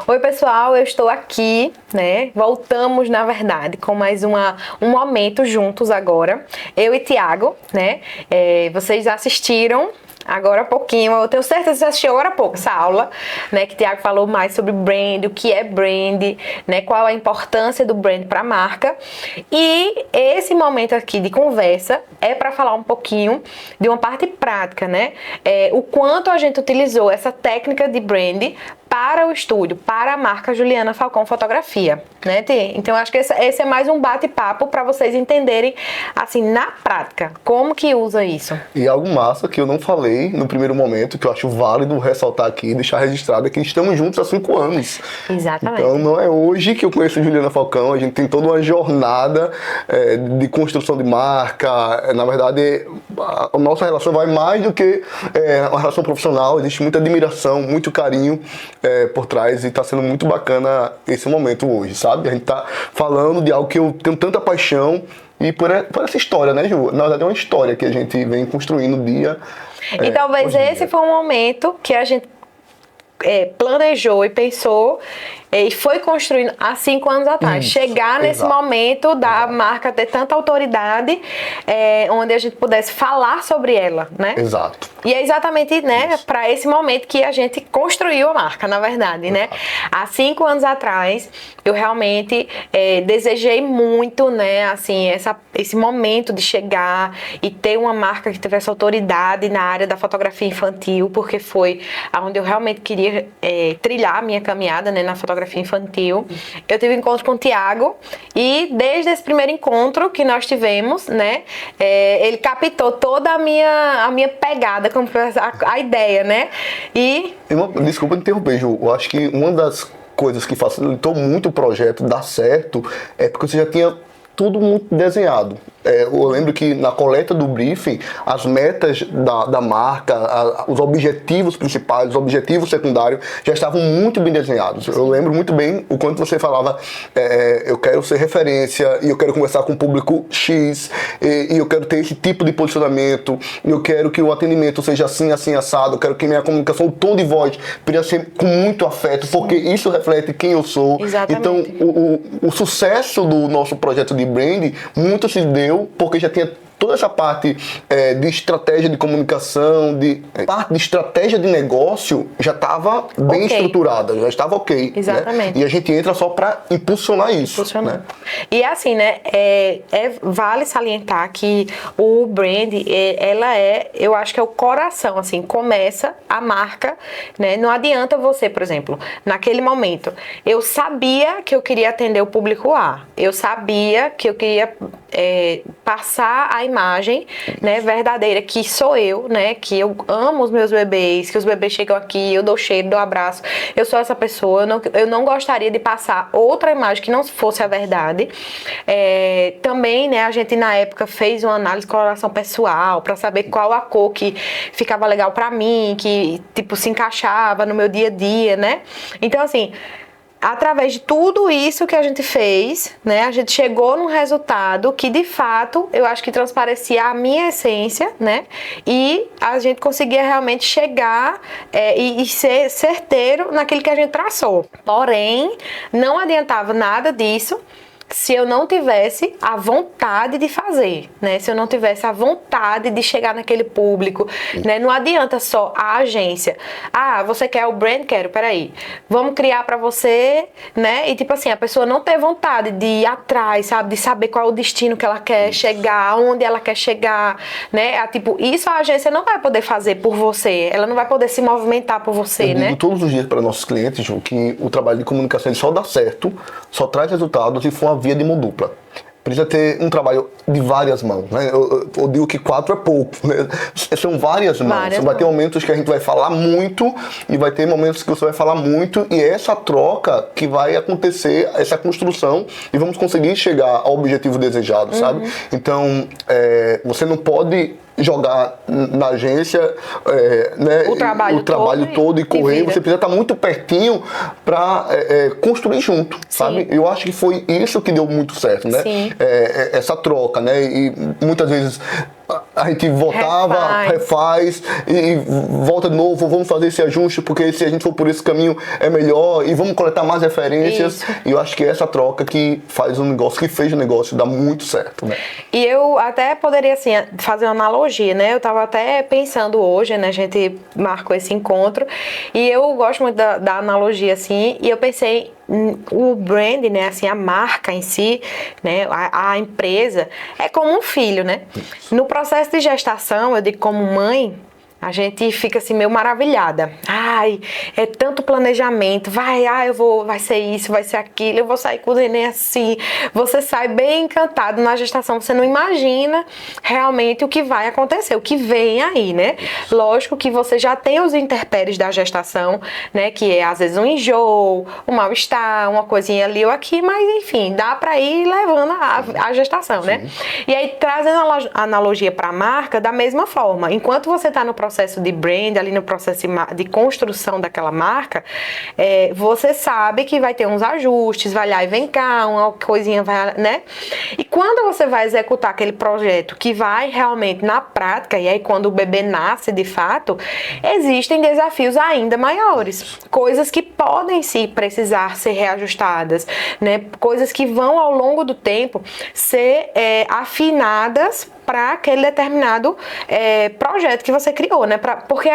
Oi, pessoal, eu estou aqui, né? Voltamos, na verdade, com mais um momento juntos agora. Eu e Thiago, né? Vocês assistiram agora há pouquinho, eu tenho certeza que você assistiu agora há pouco essa aula, né? Que o Thiago falou mais sobre brand, o que é brand, né? Qual a importância do brand para a marca. E esse momento aqui de conversa é para falar um pouquinho de uma parte prática, né? O quanto a gente utilizou essa técnica de brand para o estúdio, para a marca Juliana Falcão Fotografia, né, Tê? Então, eu acho que esse é mais um bate-papo para vocês entenderem, assim, na prática, como que usa isso. E algo massa que eu não falei no primeiro momento, que eu acho válido ressaltar aqui, deixar registrado, é que estamos juntos há 5 anos. Exatamente. Então, não é hoje que eu conheço a Juliana Falcão, a gente tem toda uma jornada de construção de marca. Na verdade, a nossa relação vai mais do que uma relação profissional, existe muita admiração, muito carinho por trás, e está sendo muito bacana esse momento hoje, sabe? A gente está falando de algo que eu tenho tanta paixão e por essa história, né, Ju? Na verdade é uma história que a gente vem construindo dia. E talvez esse foi um momento que a gente planejou e pensou e foi construindo há 5 anos atrás. Chegar nesse momento da marca ter tanta autoridade, onde a gente pudesse falar sobre ela, né? Exato. E é exatamente, né, para esse momento que a gente construiu a marca, na verdade, né? Há 5 anos atrás, eu realmente desejei muito, né, assim, esse momento de chegar e ter uma marca que tivesse autoridade na área da fotografia infantil, porque foi onde eu realmente queria trilhar a minha caminhada, né, na fotografia infantil. Eu tive um encontro com o Thiago e desde esse primeiro encontro que nós tivemos, né, ele captou toda a minha pegada, como a ideia, né? Desculpa interromper, Ju. Eu acho que uma das coisas que facilitou muito o projeto dar certo é porque você já tinha tudo muito desenhado. Eu lembro que na coleta do briefing, as metas da marca, os objetivos principais, os objetivos secundários já estavam muito bem desenhados. Eu lembro muito bem o quanto você falava, eu quero ser referência, e eu quero conversar com o público X, e eu quero ter esse tipo de posicionamento, e eu quero que o atendimento seja assim, assim, assado, eu quero que minha comunicação, o tom de voz, poderia ser com muito afeto, porque isso reflete quem eu sou. Exatamente. Então, o sucesso do nosso projeto de brand muito se deu porque já tinha toda essa parte de estratégia de comunicação, parte de estratégia de negócio já estava bem estruturada, já estava ok. Exatamente. Né? E a gente entra só para impulsionar isso. Né? E assim, né, vale salientar que o brand, eu acho que é o coração, assim, começa a marca, né? Não adianta você, por exemplo, naquele momento, eu sabia que eu queria atender o público A, eu sabia que eu queria passar a imagem, né, verdadeira, que sou eu, né, que eu amo os meus bebês, que os bebês chegam aqui, eu dou cheiro, dou abraço, eu sou essa pessoa, eu não gostaria de passar outra imagem que não fosse a verdade. Também, né, a gente na época fez uma análise de coloração pessoal para saber qual a cor que ficava legal para mim, que tipo se encaixava no meu dia a dia, né? Então assim, através de tudo isso que a gente fez, né, a gente chegou num resultado que, de fato, eu acho que transparecia a minha essência, né, e a gente conseguia realmente chegar e ser certeiro naquilo que a gente traçou. Porém, não adiantava nada disso se eu não tivesse a vontade de fazer, né? Se eu não tivesse a vontade de chegar naquele público, né? Não adianta só a agência. Ah, você quer o brand? Quero, peraí. Vamos criar pra você, né? E tipo assim, a pessoa não ter vontade de ir atrás, sabe? De saber qual é o destino que ela quer chegar, aonde ela quer chegar, né? Tipo, isso a agência não vai poder fazer por você. Ela não vai poder se movimentar por você, né? Eu digo todos os dias para nossos clientes, Ju, que o trabalho de comunicação só dá certo, só traz resultados se for uma via de mão dupla. Precisa ter um trabalho de várias mãos, né? Eu digo que 4 é pouco, né? São várias mãos. Vai ter momentos que a gente vai falar muito e vai ter momentos que você vai falar muito, e é essa troca que vai acontecer, essa construção, e vamos conseguir chegar ao objetivo desejado, sabe? Então, você não pode jogar na agência né, o trabalho todo e correr, você precisa estar muito pertinho para construir junto, sabe? Eu acho que foi isso que deu muito certo, né? Essa troca, né? E muitas vezes a gente voltava, refaz e volta de novo, vamos fazer esse ajuste, porque se a gente for por esse caminho é melhor e vamos coletar mais referências. Isso. E eu acho que é essa troca que faz o negócio, que fez o negócio dar muito certo, né? E eu até poderia, assim, fazer uma analogia, né? Eu tava até pensando hoje, né? A gente marcou esse encontro e eu gosto muito da analogia, assim, e eu pensei o brand, né, assim, a marca em si, né, a empresa é como um filho, né? No processo de gestação, eu digo como mãe, a gente fica assim meio maravilhada. Ai, é tanto planejamento. Vai ser isso, vai ser aquilo. Eu vou sair com o neném assim. Você sai bem encantado na gestação. Você não imagina realmente o que vai acontecer, o que vem aí, né? Lógico que você já tem os intempéries da gestação, né? Que é às vezes um enjoo, um mal-estar, uma coisinha ali ou aqui, mas enfim, dá pra ir levando a gestação, né? E aí, trazendo a analogia pra marca, da mesma forma. Enquanto você tá no processo de brand, ali no processo de construção daquela marca, você sabe que vai ter uns ajustes, vai lá e vem cá, uma coisinha vai, né? E quando você vai executar aquele projeto que vai realmente na prática, e aí quando o bebê nasce de fato, existem desafios ainda maiores, coisas que podem precisar ser reajustadas, né? Coisas que vão ao longo do tempo ser afinadas para aquele determinado projeto que você criou, né? Porque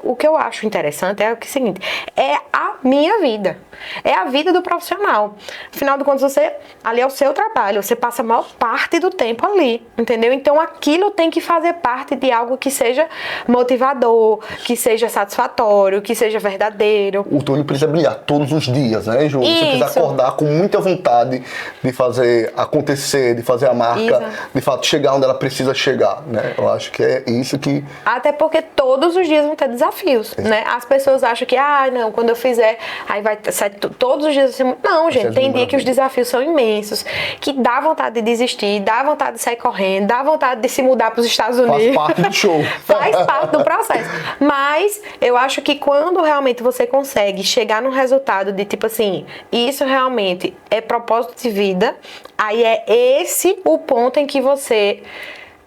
o que eu acho interessante é o seguinte, é a minha vida, é a vida do profissional. Afinal de contas, ali é o seu trabalho, você passa a maior parte do tempo ali, entendeu? Então aquilo tem que fazer parte de algo que seja motivador, que seja satisfatório, que seja verdadeiro. O Túlio precisa brilhar todos os dias, né, Ju? Você precisa acordar com muita vontade de fazer acontecer, de fazer a marca, de fato, chegar onde ela precisa chegar, né? Eu acho que é isso que... Até porque todos os dias vão ter desafios, né? As pessoas acham que, não, quando eu fizer, aí vai sair todos os dias assim. Não, gente, tem dia que os desafios são imensos, que dá vontade de desistir, dá vontade de sair correndo, dá vontade de se mudar para os Estados Unidos. Faz parte do show. Faz parte do processo. Mas eu acho que quando realmente você consegue chegar num resultado de tipo assim, isso realmente é propósito de vida, aí é esse o ponto em que você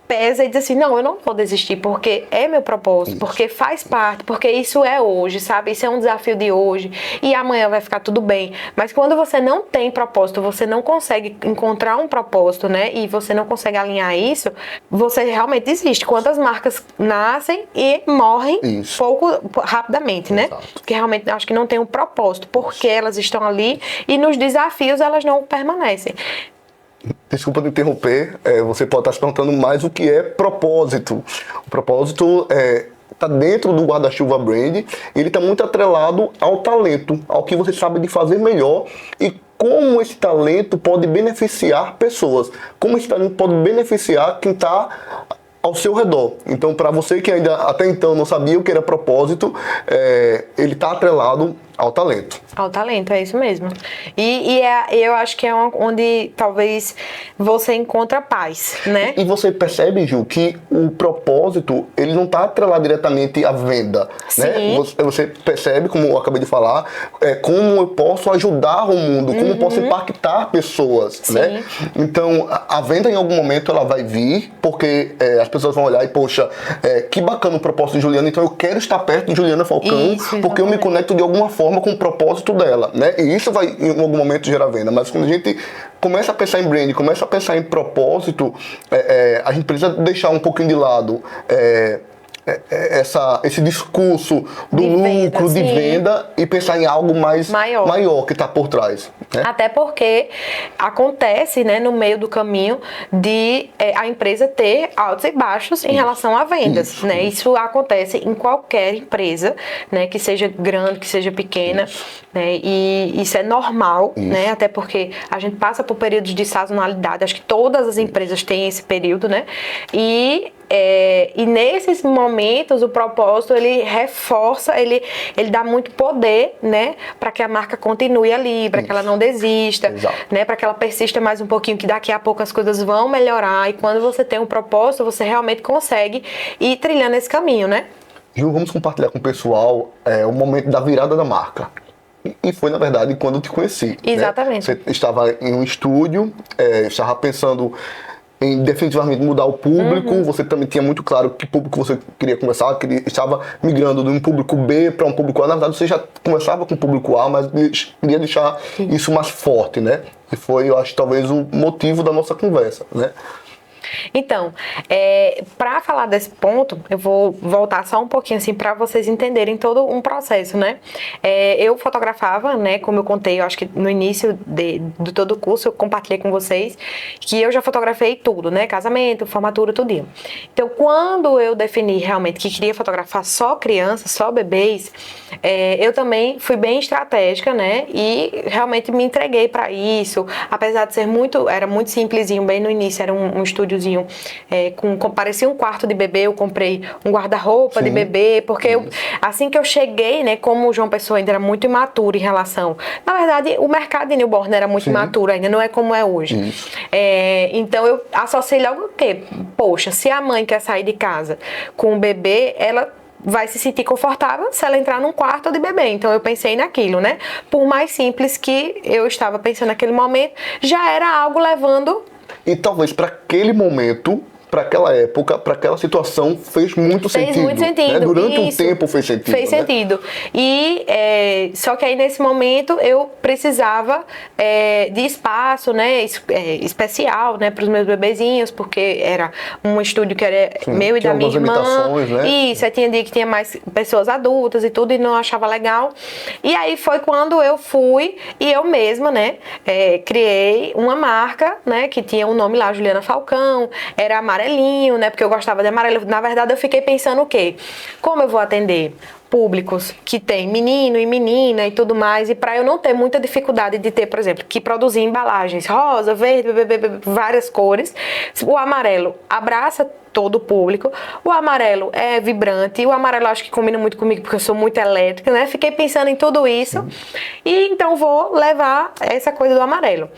pesa e diz assim, não, eu não vou desistir porque é meu propósito, porque faz parte, porque isso é hoje, sabe? Isso é um desafio de hoje e amanhã vai ficar tudo bem. Mas quando você não tem propósito, você não consegue encontrar um propósito, né? E você não consegue alinhar isso, você realmente desiste. Quantas marcas nascem e morrem rapidamente, né? Exato. Porque realmente acho que não tem um propósito, porque elas estão ali e nos desafios elas não permanecem. Desculpa te interromper, você pode estar se perguntando mais o que é propósito. O propósito está dentro do guarda-chuva brand, ele está muito atrelado ao talento, ao que você sabe de fazer melhor e como esse talento pode beneficiar pessoas, como esse talento pode beneficiar quem está ao seu redor. Então, para você que ainda até então não sabia o que era propósito, ele está atrelado ao talento. Ao talento, é isso mesmo. E eu acho que é onde talvez você encontra paz, né? E você percebe, Ju, que o propósito, ele não está atrelado diretamente à venda, né? Você percebe, como eu acabei de falar, como eu posso ajudar o mundo, como eu posso impactar pessoas, né? Então, a venda em algum momento ela vai vir, porque as pessoas vão olhar e, poxa, que bacana o propósito de Juliana, então eu quero estar perto de Juliana Falcão, porque eu me conecto de alguma forma com o propósito dela, né? E isso vai em algum momento gerar venda, mas quando a gente começa a pensar em brand, começa a pensar em propósito, a gente precisa deixar um pouquinho de lado esse discurso do lucro, de venda e pensar em algo mais maior que está por trás, né? Até porque acontece, né, no meio do caminho de a empresa ter altos e baixos em relação a vendas, né? Isso acontece em qualquer empresa, né, que seja grande, que seja pequena, né? E isso é normal, né? Até porque a gente passa por períodos de sazonalidade, acho que todas as empresas têm esse período, né? E nesses momentos o propósito ele reforça, ele dá muito poder, né, para que a marca continue ali, para que ela não desista, né, para que ela persista mais um pouquinho, que daqui a pouco as coisas vão melhorar, e quando você tem um propósito você realmente consegue ir trilhando esse caminho, né? Ju, vamos compartilhar com o pessoal o momento da virada da marca. E foi, na verdade, quando eu te conheci. Exatamente. Né? Você estava em um estúdio, estava pensando em definitivamente mudar o público, você também tinha muito claro que público você queria conversar, que estava migrando de um público B para um público A. Na verdade, você já conversava com o público A, mas queria deixar isso mais forte, né? E foi, eu acho, talvez o motivo da nossa conversa, né? Então, para falar desse ponto, eu vou voltar só um pouquinho assim para vocês entenderem todo um processo, né? Eu fotografava, né? Como eu contei, eu acho que no início de todo o curso eu compartilhei com vocês que eu já fotografei tudo, né? Casamento, formatura, tudinho. Então, quando eu defini realmente que queria fotografar só crianças, só bebês, eu também fui bem estratégica, né? E realmente me entreguei para isso, apesar de ser era muito simplesinho, bem no início, era um estúdio parecia um quarto de bebê. Eu comprei um guarda-roupa de bebê, porque assim que eu cheguei, né, como o João Pessoa ainda era muito imaturo em relação, na verdade o mercado de newborn era muito imaturo ainda, não é como é hoje. Então eu associei logo o quê? Poxa, se a mãe quer sair de casa com o bebê, ela vai se sentir confortável se ela entrar num quarto de bebê. Então eu pensei naquilo, né? Por mais simples que eu estava pensando naquele momento, já era algo levando. E talvez para aquele momento, para aquela época, para aquela situação, fez muito sentido. Fez muito sentido. Né? Durante um tempo fez sentido. Fez sentido. E só que aí nesse momento eu precisava de espaço, né, especial, né, para os meus bebezinhos, porque era um estúdio que era meu e da minha irmã. Né? Isso, aí tinha dia que tinha mais pessoas adultas e tudo, e não achava legal. E aí foi quando eu fui e eu mesma, né, criei uma marca, né, que tinha um nome lá, Juliana Falcão, era amarelinho, né? Porque eu gostava de amarelo. Na verdade, eu fiquei pensando o quê? Como eu vou atender públicos que tem menino e menina e tudo mais, e para eu não ter muita dificuldade de ter, por exemplo, que produzir embalagens rosa, verde, várias cores, o amarelo abraça todo o público, o amarelo é vibrante, o amarelo acho que combina muito comigo porque eu sou muito elétrica, né? Fiquei pensando em tudo isso e então vou levar essa coisa do amarelo.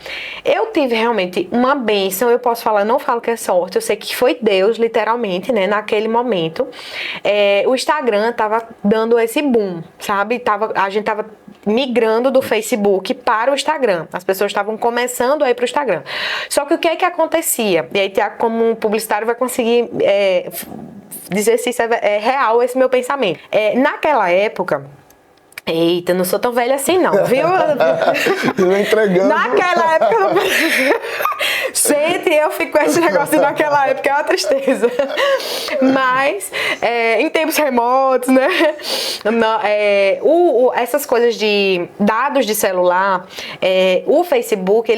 Eu tive realmente uma bênção, eu posso falar, não falo que é sorte, eu sei que foi Deus, literalmente, né? Naquele momento, o Instagram tava dando esse boom, sabe? A gente tava migrando do Facebook para o Instagram. As pessoas estavam começando a ir para o Instagram. Só que o que é que acontecia? E aí, Tiago, como um publicitário, vai conseguir dizer se isso é real, esse meu pensamento. Naquela época... Eita, não sou tão velha assim não, viu? Entregando. Naquela época... Gente, eu fico com esse negócio naquela época, é uma tristeza. Mas, em tempos remotos, né? Essas coisas de dados de celular, o Facebook,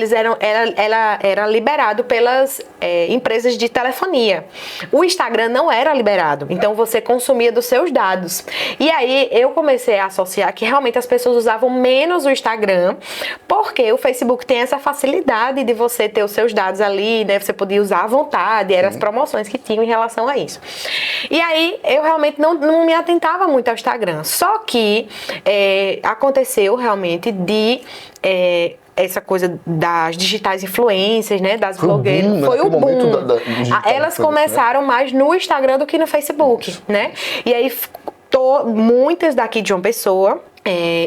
era liberado pelas empresas de telefonia. O Instagram não era liberado, então você consumia dos seus dados. E aí, eu comecei a associar que realmente as pessoas usavam menos o Instagram, porque o Facebook tem essa facilidade de você ter os seus dados ali, né? Você podia usar à vontade, eram as promoções que tinham em relação a isso. E aí, eu realmente não me atentava muito ao Instagram. Só que aconteceu realmente essa coisa das digitais influências, né, das blogueiras, foi o boom. Elas começaram mais no Instagram do que no Facebook, né? E aí, muitas daqui de João Pessoa,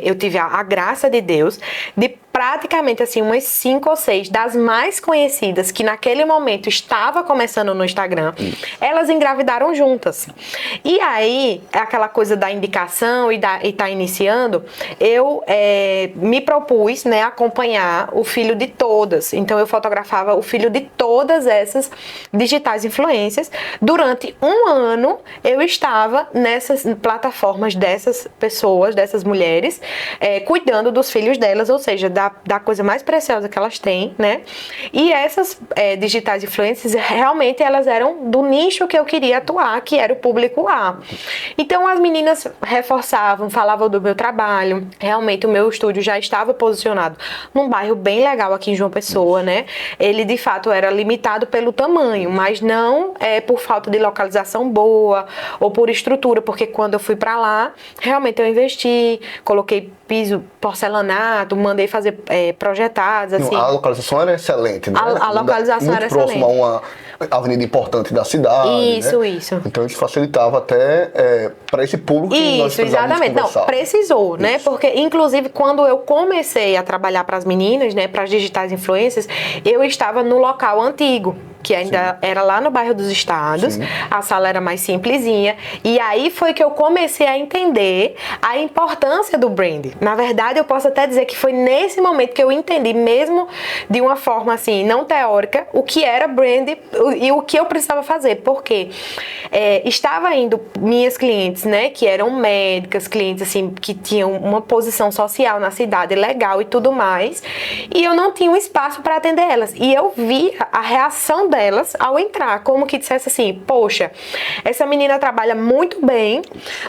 eu tive a graça de Deus de praticamente assim umas 5 ou 6 das mais conhecidas que naquele momento estava começando no Instagram, elas engravidaram juntas. E aí, aquela coisa da indicação e tá iniciando, eu me propus, né, acompanhar o filho de todas. Então eu fotografava o filho de todas essas digitais influências. Durante um ano eu estava nessas plataformas dessas pessoas, dessas mulheres, cuidando dos filhos delas, ou seja, da coisa mais preciosa que elas têm, né? E essas digitais influencers, realmente elas eram do nicho que eu queria atuar, que era o público A. Então as meninas reforçavam, falavam do meu trabalho. Realmente o meu estúdio já estava posicionado num bairro bem legal aqui em João Pessoa, né? Ele de fato era limitado pelo tamanho, mas não por falta de localização boa ou por estrutura, porque quando eu fui pra lá, realmente eu investi, coloquei piso, porcelanato, mandei fazer projetados, assim. A localização era excelente, né? A localização era excelente. Muito próximo a uma avenida importante da cidade, isso, né? Isso. Então isso facilitava até para esse público que nós precisávamos exatamente. Conversar. Não, precisou, né? Porque, inclusive, quando eu comecei a trabalhar para as meninas, né, para as digitais influências, eu estava no local antigo. que ainda era lá no bairro dos Estados. A sala era mais simplesinha. E aí foi que eu comecei a entender a importância do brand. Na verdade, eu posso até dizer que foi nesse momento que eu entendi, mesmo de uma forma assim, não teórica, o que era brand e o que eu precisava fazer. Porque estava indo minhas clientes, né, que eram médicas, clientes assim, que tinham uma posição social na cidade legal e tudo mais, e eu não tinha um espaço para atender elas. E eu via a reação delas ao entrar, como que dissesse assim, poxa, essa menina trabalha muito bem,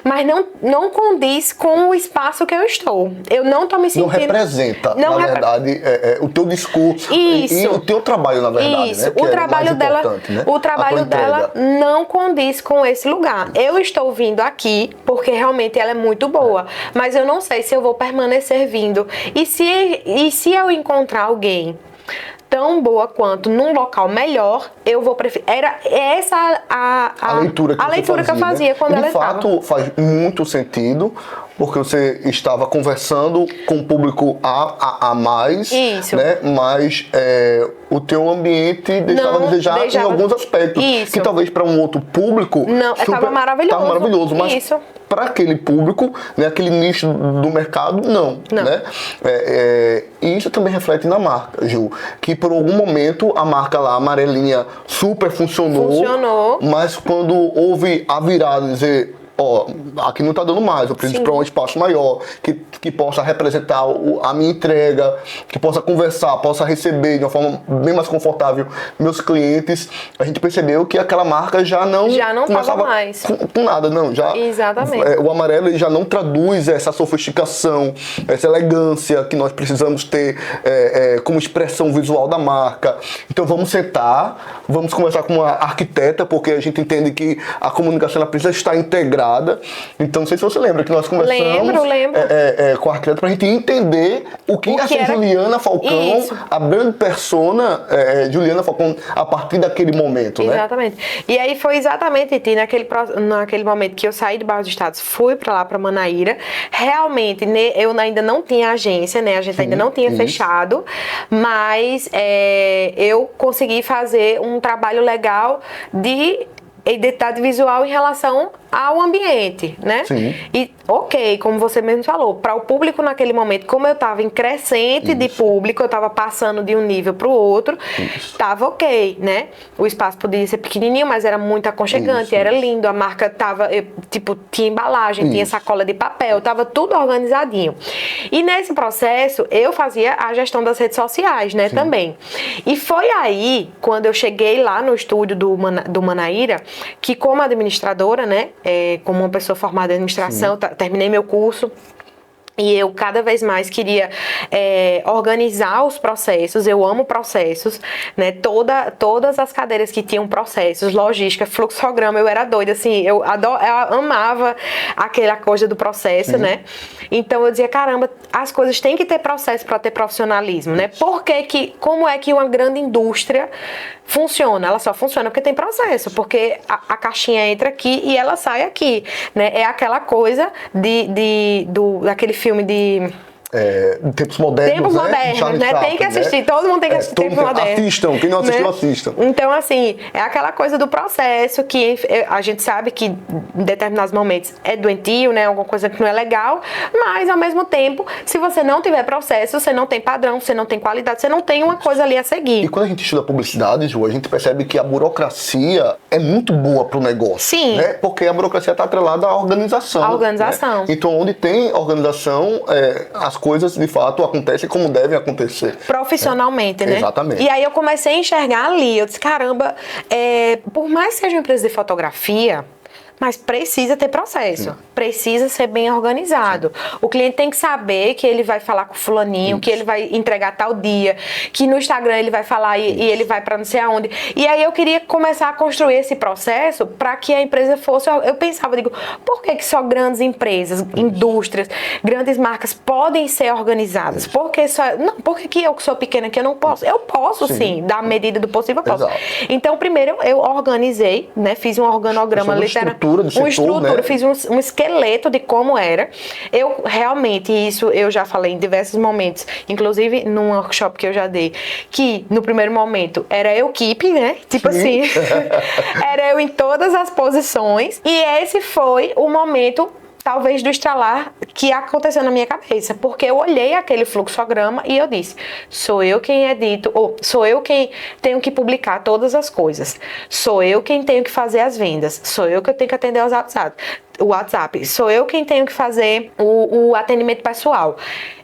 mas não condiz com o espaço que eu estou. Eu não estou me sentindo... Não representa, na verdade, o teu discurso e o teu trabalho, na verdade, isso, né? o trabalho dela, né? o trabalho dela não condiz com esse lugar. Eu estou vindo aqui porque realmente ela é muito boa, mas eu não sei se eu vou permanecer vindo. E se eu encontrar alguém tão boa quanto num local melhor, eu vou preferir. Era essa a leitura que eu fazia, né? Quando ela estava. De fato, faz muito sentido, porque você estava conversando com o público a mais, né? Mas o teu ambiente deixava a desejar em alguns aspectos. Que talvez para um outro público estava maravilhoso. Mas para aquele público, né, aquele nicho do mercado, não. Né? E isso também reflete na marca, Ju, que por algum momento a marca lá, amarelinha, super funcionou. Mas quando houve a virada, dizer, aqui não está dando mais, eu preciso para um espaço maior, que possa representar a minha entrega, que possa conversar, possa receber de uma forma bem mais confortável meus clientes. A gente percebeu que aquela marca já não começava mais com nada, não. Exatamente. O amarelo ele já não traduz essa sofisticação, essa elegância que nós precisamos ter como expressão visual da marca. Então vamos sentar, vamos conversar com uma arquiteta, porque a gente entende que a comunicação ela precisa estar integrada. Então, não sei se você lembra que nós conversamos lembro. Com a arquiteta para a gente entender o que essa Juliana Falcão, a brand persona Juliana Falcão, a partir daquele momento, exatamente. Né? E aí foi exatamente, naquele momento que eu saí do bairro dos Estados, fui para lá, para Manaíra. Realmente, eu ainda não tinha agência, né? A gente ainda não tinha fechado, mas eu consegui fazer um trabalho legal de identidade visual em relação ao ambiente, né? E como você mesmo falou, para o público naquele momento, como eu estava em crescente de público, eu estava passando de um nível para o outro, estava né? O espaço podia ser pequenininho, mas era muito aconchegante, era lindo, a marca tava, tinha embalagem, tinha sacola de papel, tava tudo organizadinho. E nesse processo, eu fazia a gestão das redes sociais, né? Também. E foi aí, quando eu cheguei lá no estúdio do Manaíra, que como administradora, né? Como uma pessoa formada em administração, terminei meu curso. E eu cada vez mais queria organizar os processos, eu amo processos, né? Todas as cadeiras que tinham processos, logística, fluxograma, eu era doida, assim, eu amava aquela coisa do processo, né? Então eu dizia, caramba, as coisas têm que ter processo para ter profissionalismo, né? Como é que uma grande indústria funciona? Ela só funciona porque tem processo, porque a caixinha entra aqui e ela sai aqui, né? É aquela coisa daquele filme de... Tempos modernos, né? Tem que assistir, todo mundo tem que assistir Tempos Modernos. Assistam, quem não assistiu, né? Assistam. Então, assim, é aquela coisa do processo que a gente sabe que em determinados momentos é doentio, né? Alguma coisa que não é legal, mas ao mesmo tempo, se você não tiver processo, você não tem padrão, você não tem qualidade, você não tem uma coisa ali a seguir. E quando a gente estuda publicidade, Ju, a gente percebe que a burocracia é muito boa pro negócio. Sim. Né? Porque a burocracia está atrelada à organização. A organização. Né? Então, onde tem organização, as coisas de fato acontecem como devem acontecer. Profissionalmente, né? Exatamente. E aí eu comecei a enxergar ali, eu disse, caramba, por mais que seja uma empresa de fotografia, mas precisa ter processo, precisa ser bem organizado. O cliente tem que saber que ele vai falar com o fulaninho, que ele vai entregar tal dia, que no Instagram ele vai falar e ele vai para não sei aonde. E aí eu queria começar a construir esse processo para que a empresa fosse... Eu pensava, por que só grandes empresas, indústrias, grandes marcas podem ser organizadas? Por que eu que sou pequena que eu não posso? Eu posso sim, da medida do possível eu posso. Exato. Então primeiro eu organizei, né, fiz um organograma literário. estrutura do setor, né? Fiz um esqueleto de como era. Eu realmente, isso eu já falei em diversos momentos, inclusive num workshop que eu já dei, que no primeiro momento era eu keep, né? Tipo assim, era eu em todas as posições, e esse foi o momento talvez do estralar que aconteceu na minha cabeça, porque eu olhei aquele fluxograma e eu disse, sou eu quem edito, ou sou eu quem tenho que publicar todas as coisas, sou eu quem tenho que fazer as vendas, sou eu que tenho que atender o WhatsApp, sou eu quem tenho que fazer o atendimento pessoal,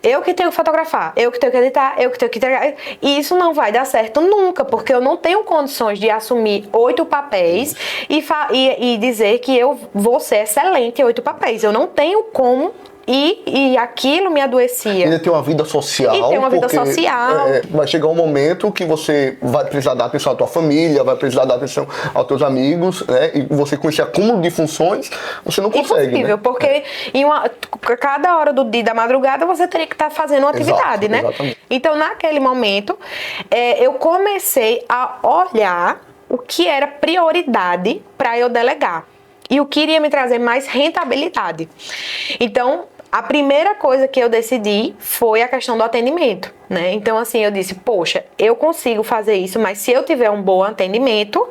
eu que tenho que fotografar, eu que tenho que editar, eu que tenho que entregar, e isso não vai dar certo nunca, porque eu não tenho condições de assumir 8 papéis e dizer que eu vou ser excelente em 8 papéis, eu não tenho como. E aquilo me adoecia. Ainda tem uma vida social. E tem uma vida social. Vai chegar um momento que você vai precisar dar atenção à tua família, vai precisar dar atenção aos teus amigos, né? E você com esse acúmulo de funções, você não consegue. Impossível, né? Porque cada hora do dia da madrugada você teria que estar fazendo uma atividade, né? Exatamente. Então, naquele momento, eu comecei a olhar o que era prioridade para eu delegar. E o que iria me trazer mais rentabilidade. Então, a primeira coisa que eu decidi foi a questão do atendimento, né? Então, assim, eu disse, poxa, eu consigo fazer isso, mas se eu tiver um bom atendimento,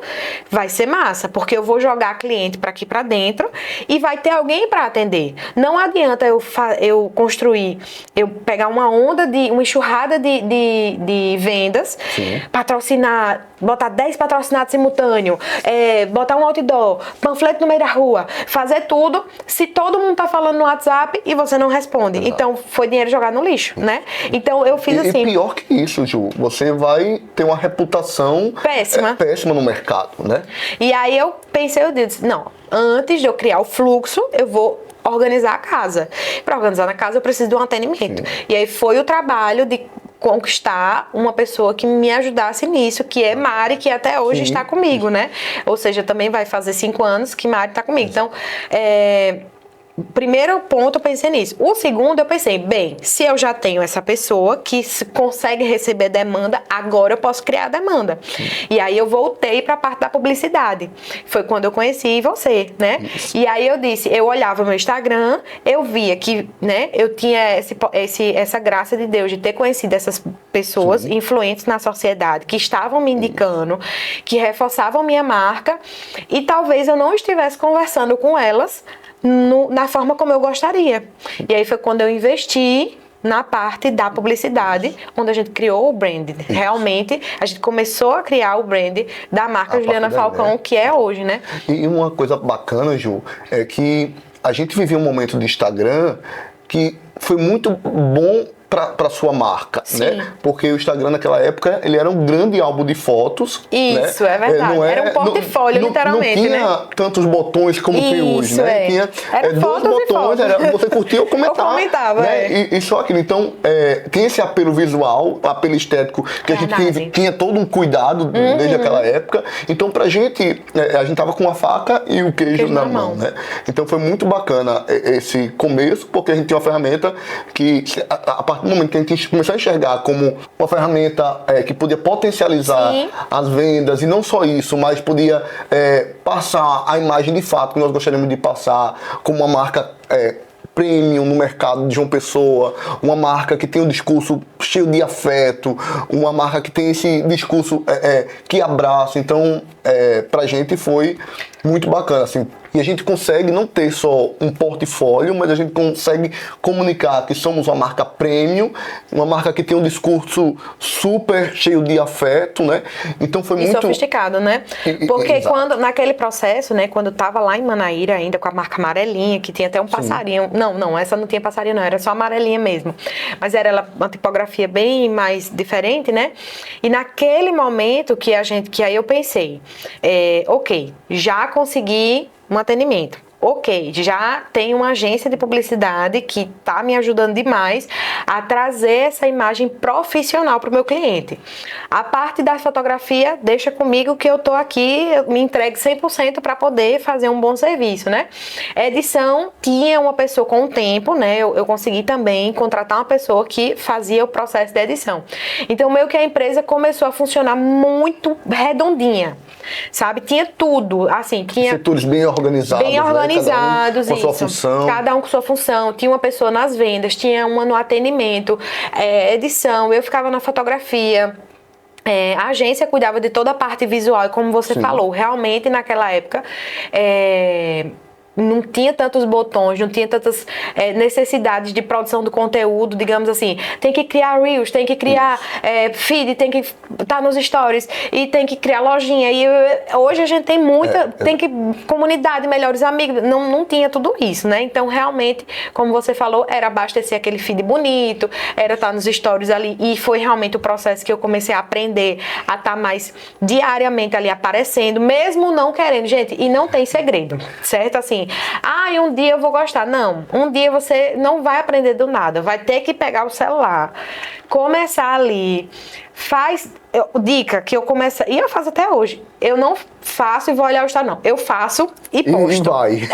vai ser massa, porque eu vou jogar cliente para aqui para dentro e vai ter alguém para atender. Não adianta eu construir, eu pegar uma enxurrada de vendas, sim, patrocinar, botar 10 patrocinados simultâneos, botar um outdoor, panfleto no meio da rua, fazer tudo, se todo mundo tá falando no WhatsApp e você não responde. Exato. Então, foi dinheiro jogado no lixo, né? Então, eu fiz assim... E pior que isso, Ju, você vai ter uma reputação péssima no mercado, né? E aí eu pensei, eu disse, não, antes de eu criar o fluxo, eu vou organizar a casa. Para organizar na casa, eu preciso de um atendimento. Sim. E aí foi o trabalho de conquistar uma pessoa que me ajudasse nisso, que é Mari, que até hoje, sim, está comigo, né? Ou seja, também vai fazer 5 anos que Mari está comigo. Então, primeiro ponto, eu pensei nisso. O segundo, eu pensei, bem, se eu já tenho essa pessoa que consegue receber demanda, agora eu posso criar demanda. Sim. E aí eu voltei para a parte da publicidade. Foi quando eu conheci você, né? Isso. E aí eu disse, eu olhava meu Instagram, eu via que, né, eu tinha essa graça de Deus de ter conhecido essas pessoas, sim, influentes na sociedade, que estavam me indicando, que reforçavam minha marca, e talvez eu não estivesse conversando com elas na forma como eu gostaria. E aí foi quando eu investi na parte da publicidade, onde a gente criou o brand. Realmente, a gente começou a criar o brand da marca Juliana Falcão, que é hoje, né? E uma coisa bacana, Ju, é que a gente vivia um momento de Instagram que foi muito bom para sua marca, sim, né? Porque o Instagram naquela época, ele era um grande álbum de fotos. Isso, né? É verdade. Era um portfólio, literalmente, não tinha, né, tantos botões como tem hoje, né? Tinha era 2 botões, você curtia ou comentava. Eu comentava, né? E só aquilo. Então, tem esse apelo visual, apelo estético, que a gente tinha todo um cuidado desde aquela época. Então, pra gente, a gente tava com a faca e o queijo na mão, né? Então, foi muito bacana esse começo, porque a gente tinha uma ferramenta que, a partir do momento que a gente começou a enxergar como uma ferramenta que podia potencializar, sim, as vendas, e não só isso, mas podia passar a imagem de fato que nós gostaríamos de passar como uma marca premium no mercado de João Pessoa, uma marca que tem um discurso cheio de afeto, uma marca que tem esse discurso que abraça. Então, pra gente foi muito bacana, assim. E a gente consegue não ter só um portfólio, mas a gente consegue comunicar que somos uma marca premium, uma marca que tem um discurso super cheio de afeto, né? Então foi muito sofisticado, né? Porque quando naquele processo, né, quando eu tava lá em Manaíra ainda com a marca amarelinha, que tinha até um passarinho. Sim. Não, essa não tinha passarinho não, era só amarelinha mesmo. Mas era uma tipografia bem mais diferente, né? E naquele momento que aí eu pensei, ok, já consegui um atendimento. ok, já tem uma agência de publicidade que está me ajudando demais a trazer essa imagem profissional para o meu cliente. A parte da fotografia, deixa comigo que eu tô aqui, eu me entregue 100% para poder fazer um bom serviço, né? Edição, tinha uma pessoa com o tempo, né? Eu consegui também contratar uma pessoa que fazia o processo de edição. Então, meio que a empresa começou a funcionar muito redondinha, sabe? Tinha tudo, assim, tinha... Setores bem organizados, Bem organizados, né? Cada um com isso. sua função. Cada um com sua função. Tinha uma pessoa nas vendas, tinha uma no atendimento, edição, eu ficava na fotografia. A agência cuidava de toda a parte visual, e como você falou, realmente naquela época não tinha tantos botões, não tinha tantas necessidades de produção do conteúdo, digamos assim. Tem que criar Reels, tem que criar feed, tem que estar nos stories e tem que criar lojinha. E hoje a gente tem muita, tem que comunidade, melhores amigos, não tinha tudo isso, né? Então realmente, como você falou, era abastecer aquele feed bonito, era estar nos stories ali, e foi realmente o processo que eu comecei a aprender a estar mais diariamente ali aparecendo, mesmo não querendo, gente, e não tem segredo, certo? Assim, e um dia eu vou gostar. Não, um dia você não vai aprender do nada, vai ter que pegar o celular, começar ali, dica que eu começo, e eu faço até hoje, eu não faço e vou olhar o Instagram, não, eu faço e posto. E vai.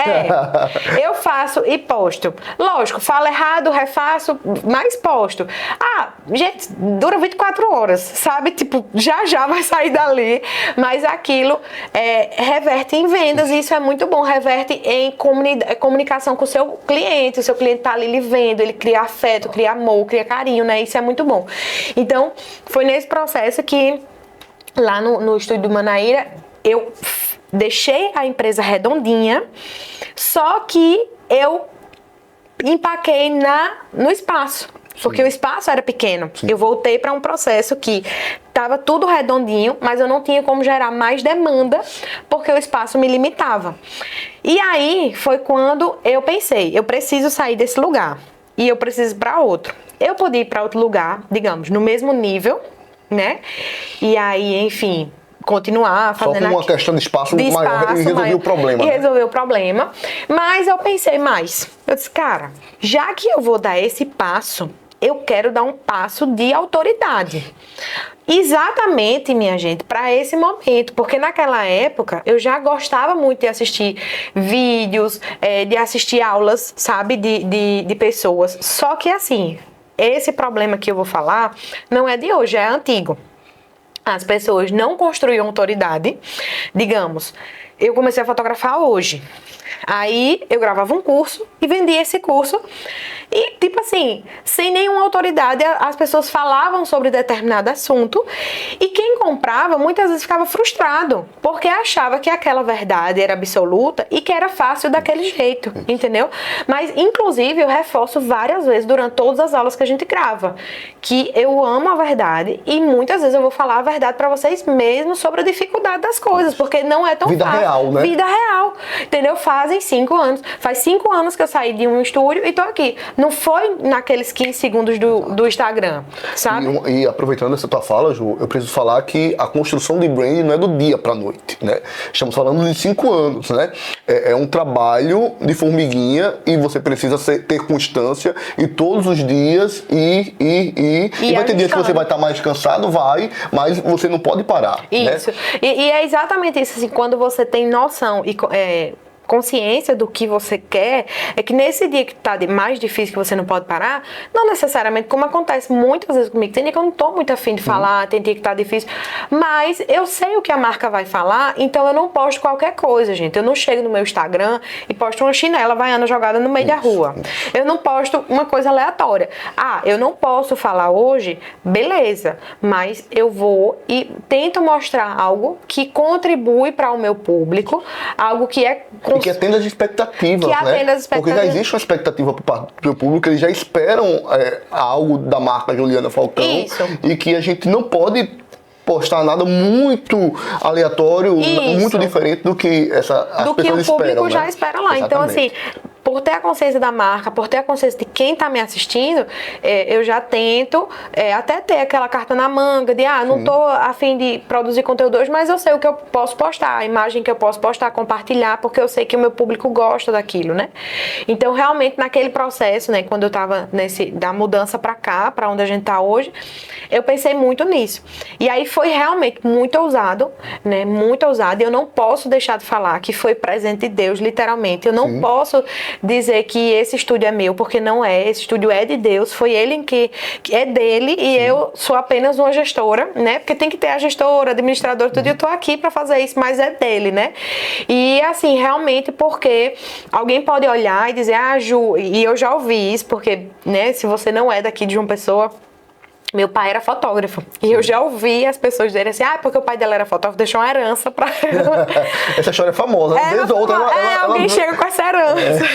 Eu faço e posto. Lógico, falo errado, refaço, mas posto. Gente, dura 24 horas, sabe? Tipo, já vai sair dali, mas aquilo reverte em vendas, e isso é muito bom, reverte em comunicação com o seu cliente tá ali lhe vendo, ele cria afeto, cria amor, cria carinho, né? Isso é muito bom. Então, foi nesse processo que, lá no estúdio do Manaíra, eu deixei a empresa redondinha, só que eu empaquei no espaço, porque o espaço era pequeno. Sim. Eu voltei para um processo que estava tudo redondinho, mas eu não tinha como gerar mais demanda, porque o espaço me limitava. E aí foi quando eu pensei, eu preciso sair desse lugar e eu preciso ir para outro. Eu podia ir para outro lugar, digamos, no mesmo nível, né? E aí, enfim, continuar fazendo... Só com uma questão de espaço maior e resolver o problema. E resolver o problema. Mas eu pensei mais. Eu disse, cara, já que eu vou dar esse passo, eu quero dar um passo de autoridade. Exatamente, minha gente, para esse momento, porque naquela época eu já gostava muito de assistir vídeos, de assistir aulas, sabe, de pessoas. Só que assim, esse problema que eu vou falar não é de hoje, é antigo. As pessoas não construíam autoridade. Digamos, eu comecei a fotografar hoje. Aí eu gravava um curso e vendia esse curso. E, tipo assim, sem nenhuma autoridade, as pessoas falavam sobre determinado assunto. E quem comprava, muitas vezes ficava frustrado, porque achava que aquela verdade era absoluta e que era fácil daquele jeito, entendeu? Mas, inclusive, eu reforço várias vezes durante todas as aulas que a gente grava, que eu amo a verdade e muitas vezes eu vou falar a verdade pra vocês mesmo sobre a dificuldade das coisas, porque não é tão fácil. Vida real, né? Vida real, entendeu? Faz 5 anos que eu saí de um estúdio e tô aqui. Não foi naqueles 15 segundos do Instagram, sabe? E aproveitando essa tua fala, Ju, eu preciso falar que a construção de brand não é do dia pra noite, né? Estamos falando de 5 anos, né? É um trabalho de formiguinha e você precisa ter constância e todos os dias e vai ter dias que você vai estar mais cansado, mas você não pode parar. Isso. Né? E é exatamente isso, assim, quando você tem noção e consciência do que você quer, é que nesse dia que tá mais difícil, que você não pode parar, não necessariamente, como acontece muitas vezes comigo, tem dia que eu não tô muito afim de falar, tem dia que tá difícil, mas eu sei o que a marca vai falar, então eu não posto qualquer coisa, gente. Eu não chego no meu Instagram e posto uma chinela havaiana jogada no meio da rua. Eu não posto uma coisa aleatória. Eu não posso falar hoje, beleza, mas eu vou e tento mostrar algo que contribui para o meu público, algo que é e que atenda as expectativas, Porque já existe uma expectativa para o público, eles já esperam algo da marca Juliana Falcão. Isso. E que a gente não pode postar nada muito aleatório, muito diferente do que as pessoas esperam. Do que o público já espera lá. Exatamente. Então, assim, por ter a consciência da marca, por ter a consciência de quem está me assistindo, eu já tento até ter aquela carta na manga de, não tô a fim de produzir conteúdo hoje, mas eu sei o que eu posso postar, a imagem que eu posso postar, compartilhar, porque eu sei que o meu público gosta daquilo, né? Então, realmente, naquele processo, né, quando eu tava da mudança para cá, para onde a gente tá hoje, eu pensei muito nisso. E aí foi realmente muito ousado, né? Muito ousado. E eu não posso deixar de falar que foi presente de Deus, literalmente. Eu não posso dizer que esse estúdio é meu, porque não é. Esse estúdio é de Deus. Foi ele que é dele e eu sou apenas uma gestora, né? Porque tem que ter a gestora, administradora, tudo. E eu tô aqui para fazer isso, mas é dele, né? E assim, realmente, porque alguém pode olhar e dizer, Ju, e eu já ouvi isso, porque, né, se você não é daqui de João Pessoa, meu pai era fotógrafo. E eu já ouvi as pessoas dizerem assim, porque o pai dela era fotógrafo, deixou uma herança pra ela. Essa história é famosa. Alguém chega com essa herança.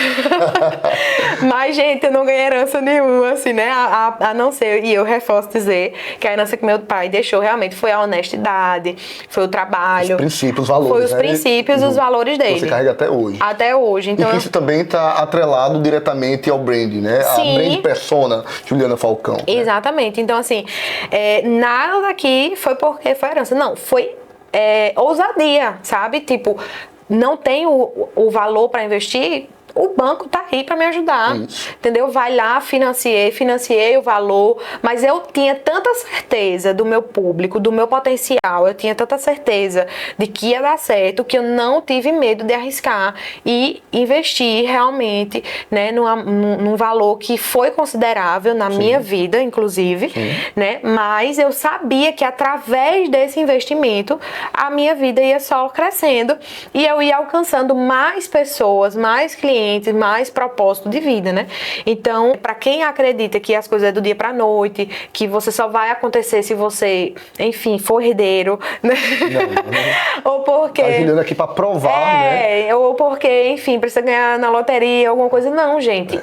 Mas, gente, eu não ganhei herança nenhuma, assim, né? A não ser, e eu reforço dizer que a herança que meu pai deixou realmente foi a honestidade, foi o trabalho. Os princípios, os valores. Foi os princípios, os valores dele. Você carrega até hoje. Até hoje. Então, e que isso também está atrelado diretamente ao brand, né? Sim. A brand persona Juliana Falcão. Exatamente. Né? Então, assim, nada daqui foi porque foi herança. Não, foi ousadia, sabe? Tipo, não tem o valor para investir, o banco tá aí para me ajudar, entendeu? Vai lá, financiei o valor, mas eu tinha tanta certeza do meu público, do meu potencial, eu tinha tanta certeza de que ia dar certo, que eu não tive medo de arriscar e investir realmente, né, num valor que foi considerável na minha vida, inclusive, né? Mas eu sabia que através desse investimento, a minha vida ia só crescendo e eu ia alcançando mais pessoas, mais clientes, mais propósito de vida, né? Então, para quem acredita que as coisas é do dia pra noite, que você só vai acontecer se você, enfim, for herdeiro, né? Ou porque... A Juliana aqui pra provar, né? Ou porque, enfim, precisa ganhar na loteria, alguma coisa. Não, gente.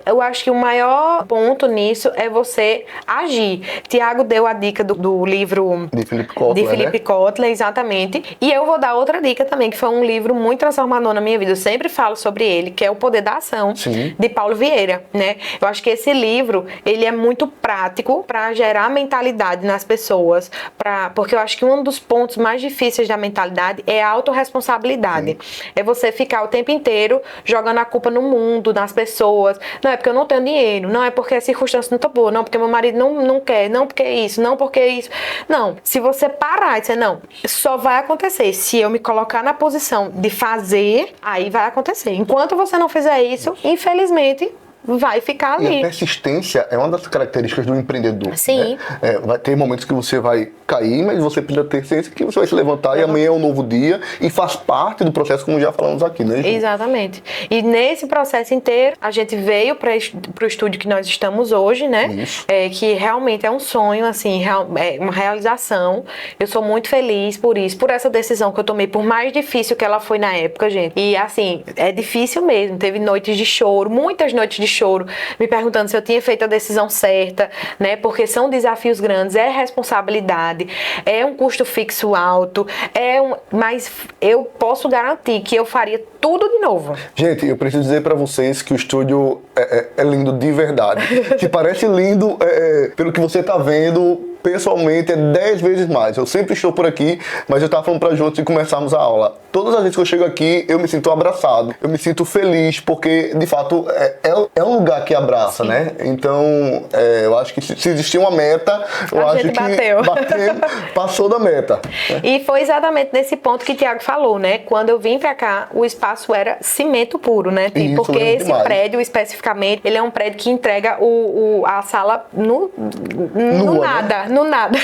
Eu acho que o maior ponto nisso é você agir. Tiago deu a dica do livro... De Philip Kotler, exatamente. E eu vou dar outra dica também, que foi um livro muito transformador na minha vida. Eu sempre falo sobre ele, que é O Poder da Ação, de Paulo Vieira, né? Eu acho que esse livro, ele é muito prático para gerar mentalidade nas pessoas, porque eu acho que um dos pontos mais difíceis da mentalidade é a autorresponsabilidade. É você ficar o tempo inteiro jogando a culpa no mundo, nas pessoas. Não é porque eu não tenho dinheiro, não é porque a circunstância não tá boa, não porque meu marido não quer, não porque isso, não porque isso. Não, se você parar e dizer, não, só vai acontecer se eu me colocar na posição de fazer, aí vai acontecer. Enquanto você não fizer isso, infelizmente, vai ficar ali. E a persistência é uma das características do empreendedor. Sim. Né? Vai ter momentos que você vai cair, mas você precisa ter ciência que você vai se levantar e amanhã é um novo dia e faz parte do processo, como já falamos aqui, né, Ju? Exatamente. E nesse processo inteiro, a gente veio para o estúdio que nós estamos hoje, né? Isso. Que realmente é um sonho, assim, é uma realização. Eu sou muito feliz por isso, por essa decisão que eu tomei, por mais difícil que ela foi na época, gente. E assim, é difícil mesmo. Teve noites de choro, muitas noites de choro, me perguntando se eu tinha feito a decisão certa, né? Porque são desafios grandes, é responsabilidade, é um custo fixo alto, mas eu posso garantir que eu faria tudo de novo. Gente, eu preciso dizer pra vocês que o estúdio é lindo de verdade. Se parece lindo, pelo que você tá vendo, pessoalmente é 10 vezes mais. Eu sempre estou por aqui, mas eu estava falando para juntos e começarmos a aula. Todas as vezes que eu chego aqui, eu me sinto abraçado, eu me sinto feliz, porque de fato é um lugar que abraça, né? Então, eu acho que se existir uma meta, eu acho que passou da meta. E foi exatamente nesse ponto que o Tiago falou, né? Quando eu vim para cá, o espaço era cimento puro, né? Isso, porque esse prédio, especificamente, ele é um prédio que entrega a sala no nada. Né? No nada.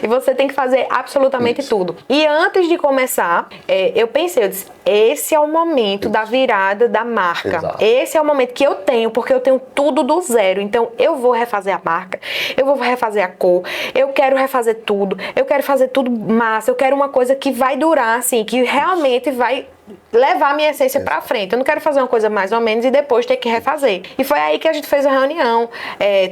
E você tem que fazer absolutamente tudo. E antes de começar, eu disse, esse é o momento da virada da marca. Exato. Esse é o momento que eu tenho, porque eu tenho tudo do zero. Então, eu vou refazer a marca, eu vou refazer a cor, eu quero refazer tudo, eu quero fazer tudo massa, eu quero uma coisa que vai durar, assim, que realmente vai levar a minha essência pra frente. Eu não quero fazer uma coisa mais ou menos e depois ter que refazer. E foi aí que a gente fez a reunião.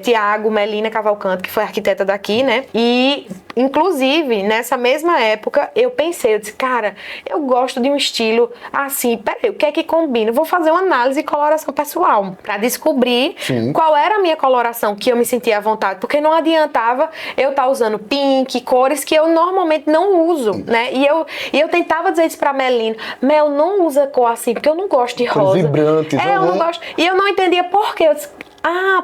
Tiago, Melina Cavalcante, que foi arquiteta daqui, né? E inclusive, nessa mesma época, eu disse, cara, eu gosto de um estilo assim, peraí, o que é que combina? Eu vou fazer uma análise de coloração pessoal pra descobrir qual era a minha coloração que eu me sentia à vontade, porque não adiantava eu estar usando pink, cores que eu normalmente não uso, né? E eu tentava dizer isso pra Melina, Mel, não usa cor assim, porque eu não gosto de rosa. Vibrantes. Eu não gosto. E eu não entendia por quê. Eu disse,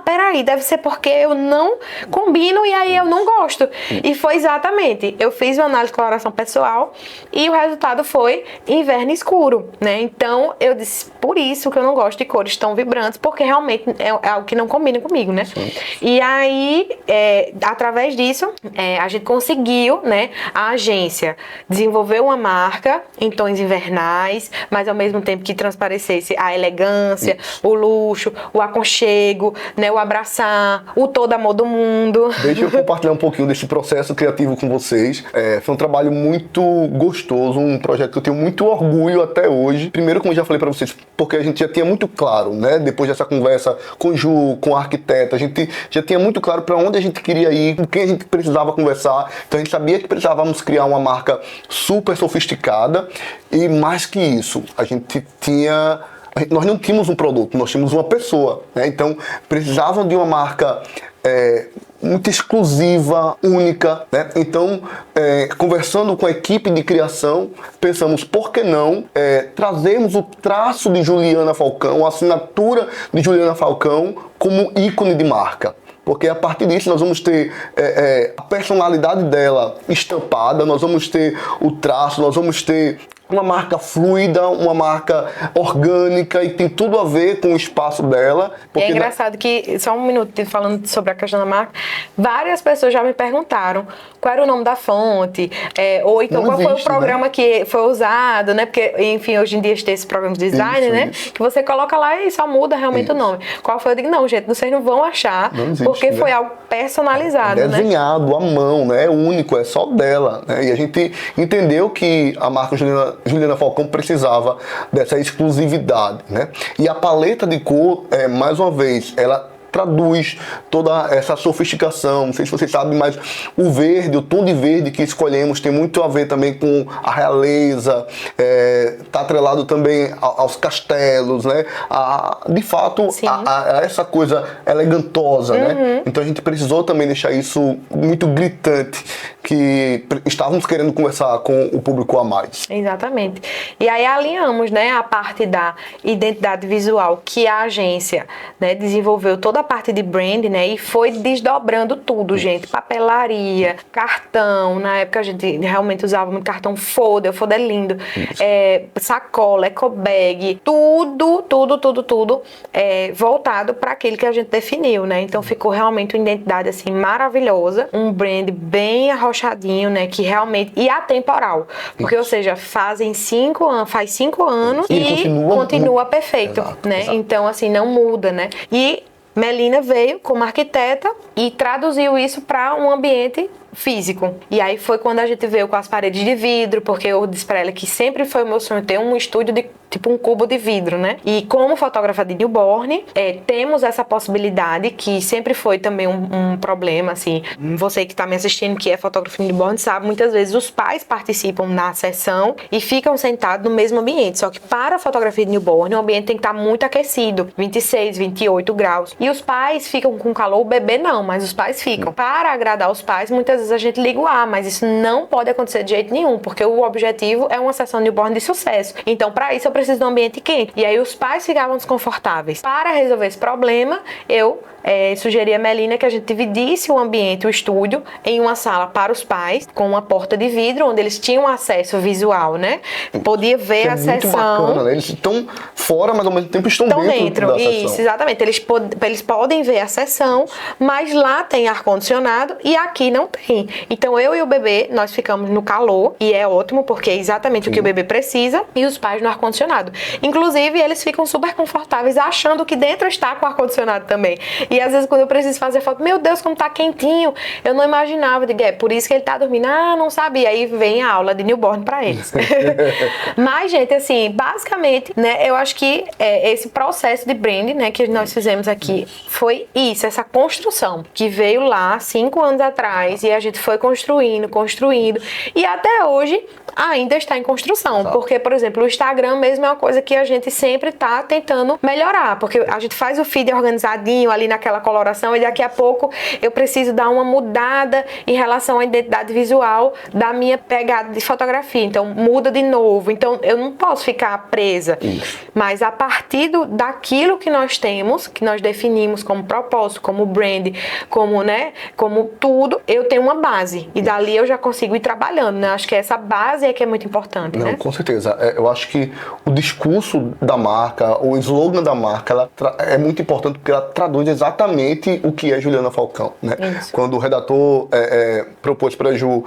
peraí, deve ser porque eu não combino e aí eu não gosto. E foi exatamente, eu fiz uma análise de coloração pessoal e o resultado foi inverno escuro, né? Então, eu disse, por isso que eu não gosto de cores tão vibrantes, porque realmente é algo que não combina comigo, né? Sim. E aí, através disso, a gente conseguiu, né, a agência desenvolver uma marca em tons invernais, mas ao mesmo tempo que transparecesse a elegância, o luxo, o aconchego, né, o abraçar, o todo amor do mundo. Deixa eu compartilhar um pouquinho desse processo criativo com vocês. Foi um trabalho muito gostoso, um projeto que eu tenho muito orgulho até hoje. Primeiro, como eu já falei para vocês, porque a gente já tinha muito claro, né, depois dessa conversa com o Ju, com a arquiteta, a gente já tinha muito claro para onde a gente queria ir, com quem a gente precisava conversar. Então a gente sabia que precisávamos criar uma marca super sofisticada e mais que isso, nós não tínhamos um produto, nós tínhamos uma pessoa, né? Então precisavam de uma marca muito exclusiva, única, né? Então, conversando com a equipe de criação, pensamos, por que não trazermos o traço de Juliana Falcão, a assinatura de Juliana Falcão como ícone de marca? Porque a partir disso nós vamos ter a personalidade dela estampada, nós vamos ter o traço, nós vamos ter uma marca fluida, uma marca orgânica e tem tudo a ver com o espaço dela. É engraçado que, só um minuto falando sobre a questão da marca, várias pessoas já me perguntaram qual era o nome da fonte, ou então não qual existe, foi o programa, né, que foi usado, né? Porque, enfim, hoje em dia tem esse programa de design, né? Que você coloca lá e só muda realmente o nome. Qual foi? Eu digo, não, gente, vocês não vão achar, não existe, porque foi algo personalizado, desenhado à mão, né? É único, é só dela, né? E a gente entendeu que a marca Juliana Falcão precisava dessa exclusividade, né? E a paleta de cor, mais uma vez, ela traduz toda essa sofisticação. Não sei se vocês sabem, mas o verde, o tom de verde que escolhemos tem muito a ver também com a realeza, tá atrelado também aos castelos, né? De fato, a essa coisa elegantosa, né? Então a gente precisou também deixar isso muito gritante, que estávamos querendo conversar com o público a mais. Exatamente. E aí alinhamos, né, a parte da identidade visual que a agência, né, desenvolveu toda a parte de brand, né, e foi desdobrando tudo, gente. Papelaria, cartão, na época a gente realmente usava muito cartão folder, o folder é lindo, sacola, eco bag, tudo voltado para aquilo que a gente definiu, né. Então ficou realmente uma identidade assim maravilhosa, um brand bem arrochadinho, né, que realmente, e atemporal, porque, ou seja, faz 5 anos e continua perfeito, né, exato. Então assim, não muda, né, e Melina veio como arquiteta e traduziu isso para um ambiente físico. E aí foi quando a gente veio com as paredes de vidro, porque eu disse pra ela que sempre foi o meu sonho ter um estúdio de tipo um cubo de vidro, né? E como fotógrafa de newborn, temos essa possibilidade, que sempre foi também um problema, assim. Você que tá me assistindo, que é fotógrafo de newborn, sabe, muitas vezes os pais participam na sessão e ficam sentados no mesmo ambiente. Só que para a fotografia de newborn, o ambiente tem que estar muito aquecido, 26, 28 graus. E os pais ficam com calor, o bebê não, mas os pais ficam. Para agradar os pais, muitas vezes a gente liga o ar, mas isso não pode acontecer de jeito nenhum, porque o objetivo é uma sessão de newborn de sucesso. Então, para isso, eu preciso de um ambiente quente. E aí os pais ficavam desconfortáveis. Para resolver esse problema, eu sugeri a Melina que a gente dividisse o ambiente, o estúdio, em uma sala para os pais, com uma porta de vidro, onde eles tinham acesso visual, né? Podia ver a sessão. Bacana, né? Eles estão fora, mas ao mesmo tempo estão dentro da Isso, sessão. Exatamente. Eles podem ver a sessão, mas lá tem ar-condicionado e aqui não tem. Então eu e o bebê, nós ficamos no calor, e é ótimo, porque é exatamente o que o bebê precisa, e os pais no ar-condicionado. Inclusive, eles ficam super confortáveis, achando que dentro está com ar-condicionado também. E às vezes quando eu preciso fazer foto, meu Deus, como tá quentinho. Eu não imaginava, digo, é por isso que ele tá dormindo. Ah, não sabia. Aí vem a aula de newborn pra eles. Mas, gente, assim, basicamente, né, eu acho que esse processo de branding, né, que nós fizemos aqui, foi isso, essa construção, que veio lá 5 anos atrás e a gente foi construindo, e até hoje ainda está em construção. Exato. Porque, por exemplo, o Instagram mesmo é uma coisa que a gente sempre tá tentando melhorar, porque a gente faz o feed organizadinho ali naquela coloração e daqui a pouco eu preciso dar uma mudada em relação à identidade visual da minha pegada de fotografia, então muda de novo, então eu não posso ficar presa. Isso. Mas a partir daquilo que nós temos, que nós definimos como propósito, como brand, como, né, como tudo, eu tenho uma base e dali eu já consigo ir trabalhando, né? Acho que essa base é que é muito importante. Não, né? Com certeza. Eu acho que o discurso da marca, o slogan da marca, ela é muito importante porque ela traduz exatamente o que é Juliana Falcão, né? Isso. Quando o redator propôs para Ju,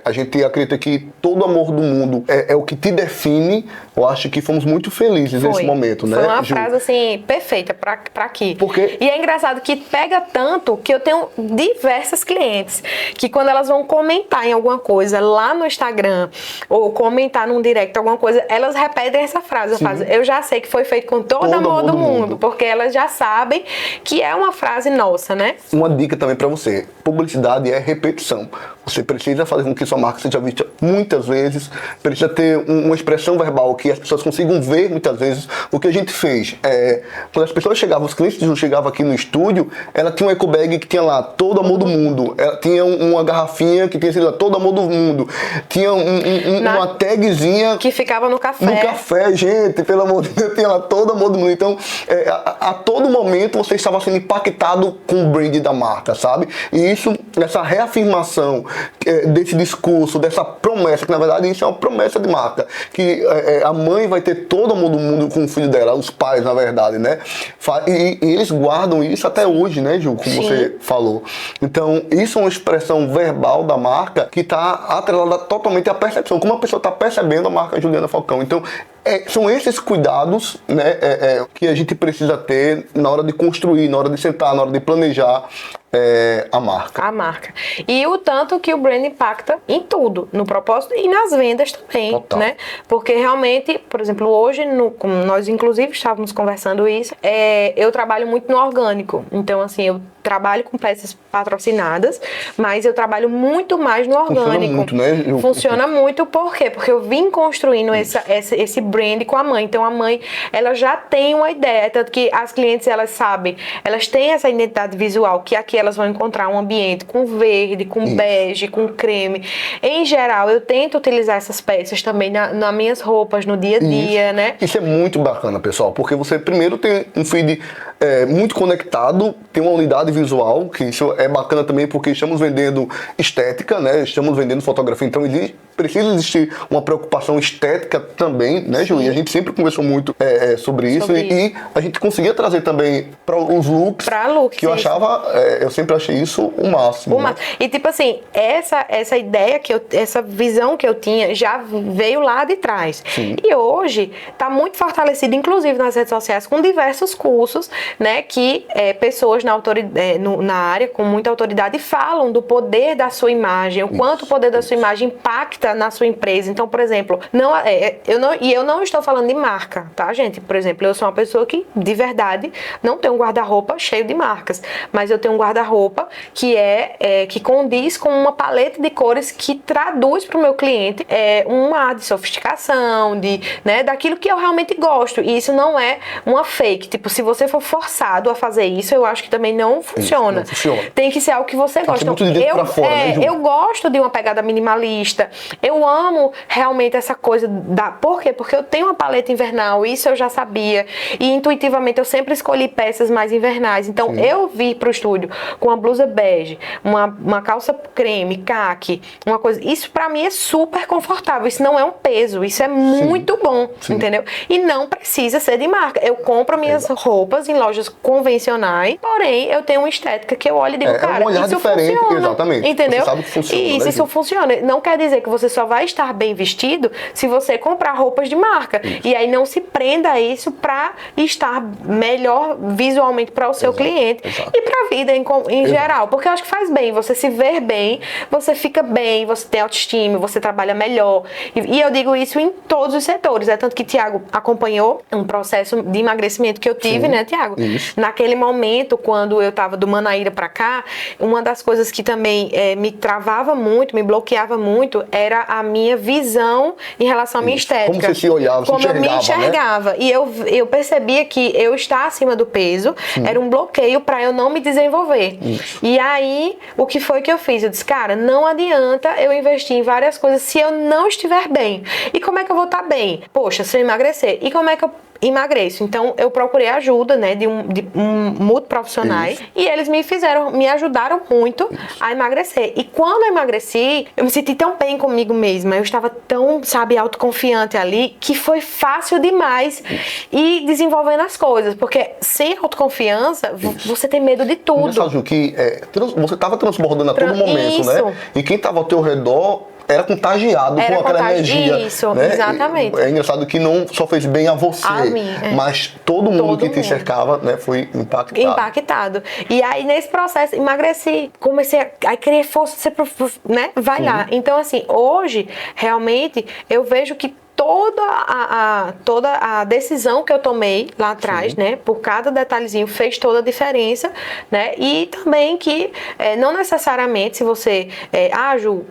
a gente acredita que todo amor do mundo é o que te define. Eu acho que fomos muito felizes nesse momento, né? Foi uma frase assim perfeita para aqui. Porque... E é engraçado que pega tanto que eu tenho diversas clientes que quando elas vão comentar em alguma coisa lá no Instagram ou comentar num direct alguma coisa, elas repetem essa frase. Eu já sei que foi feito com todo amor do mundo, porque elas já sabem que é uma frase nossa, né? Uma dica também para você: publicidade é repetição. Você precisa fazer com que sua marca seja vista muitas vezes, precisa ter uma expressão verbal que as pessoas consigam ver muitas vezes. O que a gente fez, quando as pessoas chegavam, os clientes chegavam aqui no estúdio, ela tinha um eco bag que tinha lá todo amor do mundo, ela tinha uma garrafinha que tinha lá todo amor do mundo, tinha uma tagzinha que ficava no café. No café, gente, pelo amor de Deus, tinha lá todo amor do mundo. Então, a todo momento você estava sendo impactado com o brand da marca, sabe? E isso, essa reafirmação desse discurso, dessa promessa, que na verdade isso é uma promessa de marca, que a mãe vai ter todo amor do mundo com o filho dela, os pais, na verdade, né? E eles guardam isso até hoje, né, Ju, como Sim. você falou. Então, isso é uma expressão verbal da marca que está atrelada totalmente à percepção, como a pessoa está percebendo a marca Juliana Falcão. Então, são esses cuidados, né, que a gente precisa ter na hora de construir, na hora de sentar, na hora de planejar a marca. A marca. E o tanto que o brand impacta em tudo, no propósito e nas vendas também, Total. Né? Porque realmente, por exemplo, hoje, como nós inclusive estávamos conversando isso, eu trabalho muito no orgânico. Então, assim, eu trabalho com peças patrocinadas, mas eu trabalho muito mais no orgânico. Funciona muito, né? Funciona muito, por quê? Porque eu vim construindo esse brand com a mãe. Então, a mãe, ela já tem uma ideia, tanto que as clientes, elas sabem, elas têm essa identidade visual, que aqui elas vão encontrar um ambiente com verde, com bege, com creme. Em geral, eu tento utilizar essas peças também nas minhas roupas, no dia a dia, né? Isso é muito bacana, pessoal, porque você primeiro tem um feed muito conectado, tem uma unidade visual, que isso é bacana também porque estamos vendendo estética, né? Estamos vendendo fotografia, então precisa existir uma preocupação estética também, né, Ju? E a gente sempre conversou muito sobre isso. E a gente conseguia trazer também para os looks, que eu achava, eu sempre achei isso o máximo. Né? E tipo assim, essa ideia, essa visão que eu tinha já veio lá de trás. Sim. E hoje está muito fortalecido, inclusive nas redes sociais, com diversos cursos, né, que pessoas na área com muita autoridade falam do poder da sua imagem, o quanto o poder da sua imagem impacta na sua empresa. Então, por exemplo, eu não estou falando de marca, tá, gente? Por exemplo, eu sou uma pessoa que, de verdade, não tem um guarda-roupa cheio de marcas, mas eu tenho um guarda-roupa que condiz com uma paleta de cores que traduz para o meu cliente um ar de sofisticação, né, daquilo que eu realmente gosto. E isso não é uma fake. Tipo, se você for forçado a fazer isso, eu acho que também não funciona. Não funciona. Tem que ser algo que você gosta. Muito de dentro pra fora, né, Ju? Eu gosto de uma pegada minimalista. Eu amo realmente essa coisa Por quê? Porque eu tenho uma paleta invernal, isso eu já sabia. E intuitivamente eu sempre escolhi peças mais invernais. Então, eu vi pro estúdio com uma blusa bege, uma calça creme, caque, uma coisa. Isso pra mim é super confortável. Isso não é um peso, isso é muito bom, entendeu? E não precisa ser de marca. Eu compro minhas roupas em lojas convencionais, porém eu tenho uma estética que eu olho e digo, É cara, um olhar isso diferente, funciona. exatamente. Entendeu? Você sabe que funciona, Isso, né, isso Ju? funciona. Não quer dizer que você só vai estar bem vestido se você comprar roupas de marca. E aí não se prenda a isso para estar melhor visualmente para o seu cliente e para a vida em geral. Porque eu acho que faz bem você se ver bem, você fica bem, você tem autoestima, você trabalha melhor. E eu digo isso em todos os setores. É tanto que Tiago acompanhou um processo de emagrecimento que eu tive, né, Tiago? Naquele momento, quando eu tava do Manaíra pra cá, uma das coisas que também me travava muito, me bloqueava muito, era a minha visão em relação à minha estética. Como você se olhava, como eu me enxergava. Né? E eu percebia que eu estar acima do peso era um bloqueio para eu não me desenvolver. E aí, o que foi que eu fiz? Eu disse, cara, não adianta eu investir em várias coisas se eu não estiver bem. E como é que eu vou estar bem? Poxa, se eu emagrecer. E como é que eu emagreço? Então eu procurei ajuda, né, de multiprofissionais e eles me ajudaram muito a emagrecer. E quando eu emagreci, eu me senti tão bem comigo mesma, eu estava tão, sabe, autoconfiante ali, que foi fácil demais ir desenvolvendo as coisas, porque sem autoconfiança, você tem medo de tudo. Nessa, Ju, que você estava transbordando a todo momento, né? E quem estava ao teu redor era contagiado com aquela energia. Isso, né? exatamente. É engraçado que não só fez bem a você, mas todo mundo que te cercava, né, foi impactado. E aí, nesse processo, emagreci, comecei a querer força, né? Vai lá. Então, assim, hoje, realmente, eu vejo que toda a decisão que eu tomei lá atrás, né, por cada detalhezinho fez toda a diferença, né, e também que não necessariamente se você, Ju,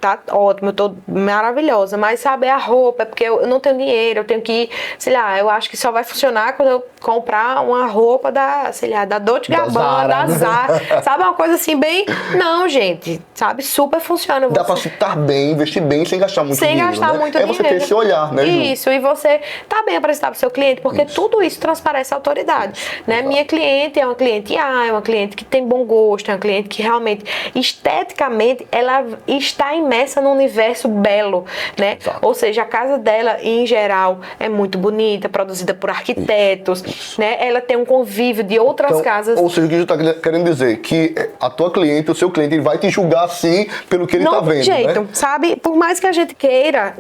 tá ótimo, eu tô maravilhosa, mas sabe, a roupa, é porque eu não tenho dinheiro, eu tenho que ir, sei lá, eu acho que só vai funcionar quando eu comprar uma roupa da, sei lá, da Dolce & Gabbana, da Zara, sabe, uma coisa assim bem, não, gente, sabe, super funciona. Dá pra estar bem, investir bem, sem gastar muito dinheiro, sem gastar muito dinheiro. Você ter esse olhar, né, Ju? Isso, e você tá bem apresentado pro seu cliente, porque tudo isso transparece a autoridade, né? Minha cliente é uma cliente é uma cliente que tem bom gosto, é uma cliente que realmente, esteticamente, ela está imersa num universo belo, né? Ou seja, a casa dela, em geral, é muito bonita, produzida por arquitetos, né? Ela tem um convívio de outras casas. Ou seja, o que você está querendo dizer? Que a tua cliente, o seu cliente, ele vai te julgar, sim, pelo que ele tá vendo, jeito, né? sabe? Por mais que a gente queira,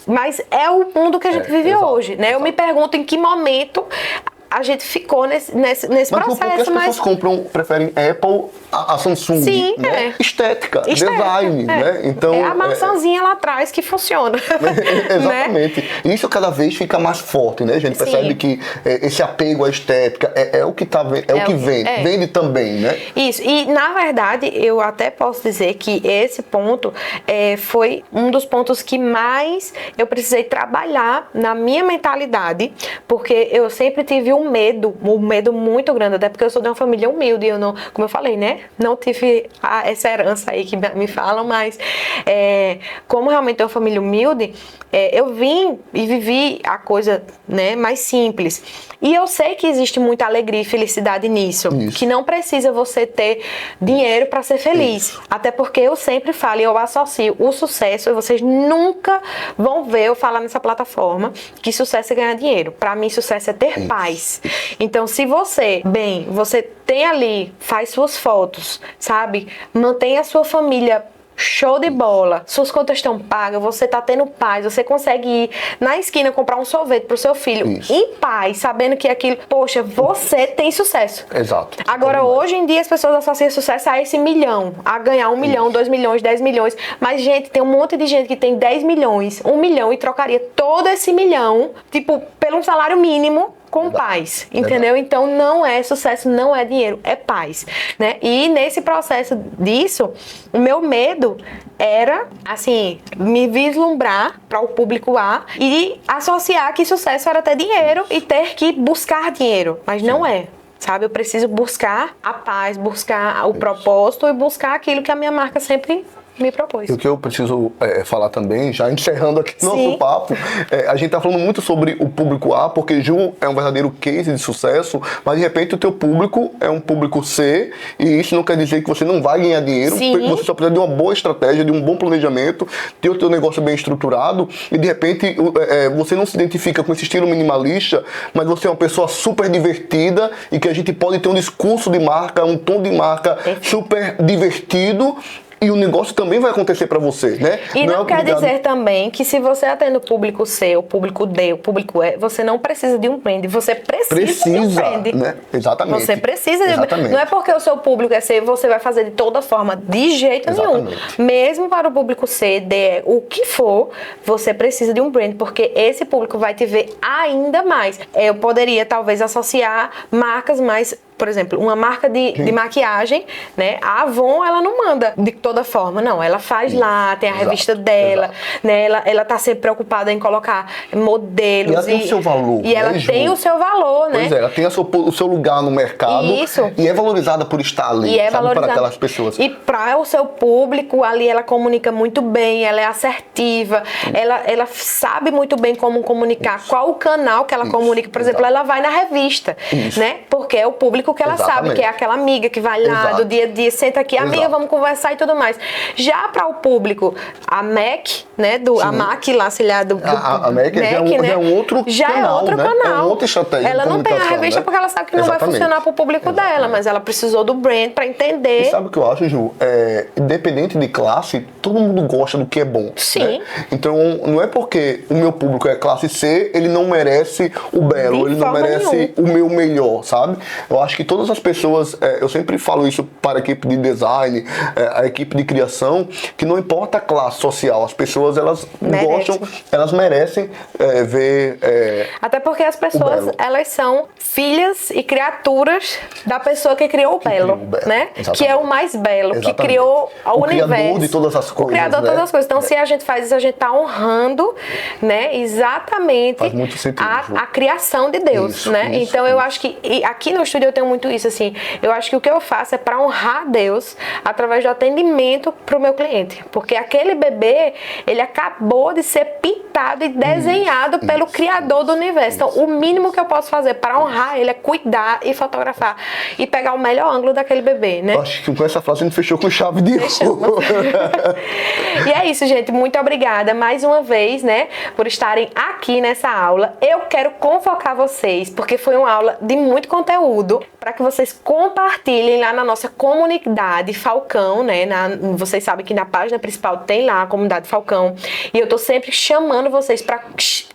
mas é o mundo que a gente vive hoje, né? Eu me pergunto em que momento a gente ficou nesse processo. Mas por que as pessoas preferem Apple a Samsung? Sim, né? Estética, design, né? Então, é a maçãzinha lá atrás que funciona. Exatamente. Né? E isso cada vez fica mais forte, né? A gente percebe que esse apego à estética é o que vende também, né? Isso. E, na verdade, eu até posso dizer que esse ponto foi um dos pontos que mais eu precisei trabalhar na minha mentalidade, porque eu sempre tive um medo muito grande, até porque eu sou de uma família humilde, eu não, como eu falei, né, não tive essa herança aí que me falam, mas como realmente é uma família humilde, eu vim e vivi a coisa, né, mais simples. E eu sei que existe muita alegria e felicidade nisso, que não precisa você ter dinheiro para ser feliz. Até porque eu sempre falo e eu associo o sucesso, e vocês nunca vão ver eu falar nessa plataforma que sucesso é ganhar dinheiro. Para mim, sucesso é ter paz. Então, se você tem ali, faz suas fotos, sabe? Mantém a sua família show de bola, suas contas estão pagas, você tá tendo paz, você consegue ir na esquina comprar um sorvete pro seu filho em paz, sabendo que aquilo, poxa, você tem sucesso. Exato. Agora, hoje em dia, as pessoas associam sucesso a esse milhão, a ganhar 1 milhão, 2 milhões, 10 milhões, mas, gente, tem um monte de gente que tem 10 milhões, 1 milhão e trocaria todo esse milhão, tipo, pelo um salário mínimo, com paz, entendeu? Então não é sucesso, não é dinheiro, é paz, né? E nesse processo disso, o meu medo era, assim, me vislumbrar para o público A e associar que sucesso era ter dinheiro e ter que buscar dinheiro, mas não é. Sabe, eu preciso buscar a paz, buscar o propósito e buscar aquilo que a minha marca sempre me propus. E o que eu preciso falar também, já encerrando aqui o Sim. nosso papo, a gente tá falando muito sobre o público A, porque Ju é um verdadeiro case de sucesso, mas de repente o teu público é um público C, e isso não quer dizer que você não vai ganhar dinheiro, Sim. você só precisa de uma boa estratégia, de um bom planejamento, ter o teu negócio bem estruturado, e de repente você não se identifica com esse estilo minimalista, mas você é uma pessoa super divertida, e que a gente pode ter um discurso de marca, um tom de marca super divertido, e o negócio também vai acontecer para você, né? E não quer obrigado. dizer também que se você atende o público C, o público D, o público E, você não precisa de um brand. Você precisa de um brand. Né? Exatamente. Você precisa de um brand. Não é porque o seu público é C, você vai fazer de toda forma, de jeito nenhum. Mesmo para o público C, D, o que for, você precisa de um brand, porque esse público vai te ver ainda mais. Eu poderia, talvez, associar marcas mais... Por exemplo, uma marca de maquiagem, né? A Avon, ela não manda de toda forma, não. Ela faz lá, tem a revista dela, né? Ela tá sempre preocupada em colocar modelos. E ela tem o seu valor. E ela tem o seu valor, né? Pois é, ela tem o seu lugar no mercado. Isso. E é valorizada por estar ali, E é sabe, valorizada. para aquelas pessoas. E para o seu público, ali ela comunica muito bem, ela é assertiva, ela sabe muito bem como comunicar, qual o canal que ela comunica. Por exemplo, ela vai na revista, né? Porque é o público que ela sabe, que é aquela amiga que vai lá do dia a dia, senta aqui, amiga, vamos conversar e tudo mais. Já para o público, a MAC, né? A MAC lá, sei lá, a MAC né? já é um outro já canal, é outro né? canal. É outra estratégia. Ela não tem a revista, né? porque ela sabe que não vai funcionar para o público dela, mas ela precisou do brand para entender. E sabe o que eu acho, Ju? Independente de classe, todo mundo gosta do que é bom. Sim. Né? Então, não é porque o meu público é classe C, ele não merece o belo, ele não merece o meu melhor, sabe? Eu acho que todas as pessoas, eu sempre falo isso para a equipe de design, a equipe de criação, que não importa a classe social, as pessoas, elas gostam, elas merecem ver... Até porque as pessoas, elas são filhas e criaturas da pessoa que criou o belo, né? Exatamente. Que é o mais belo, que criou o universo. O criador de todas as coisas. O criador de todas as coisas. Então, se a gente faz isso, a gente está honrando, né, exatamente a criação de Deus, isso, né? Isso, então, eu acho que aqui no estúdio eu tenho muito isso, assim. Eu acho que o que eu faço é para honrar Deus através do atendimento para o meu cliente. Porque aquele bebê, ele acabou de ser pintado e desenhado pelo criador do universo. Então, o mínimo que eu posso fazer para honrar ele é cuidar e fotografar e pegar o melhor ângulo daquele bebê, né? Eu acho que com essa frase a gente fechou com chave de ouro. E é isso, gente. Muito obrigada mais uma vez, né, por estarem aqui nessa aula. Eu quero convocar vocês, porque foi uma aula de muito conteúdo, para que vocês compartilhem lá na nossa comunidade Falcão, né? Vocês sabem que na página principal tem lá a comunidade Falcão. E eu tô sempre chamando vocês para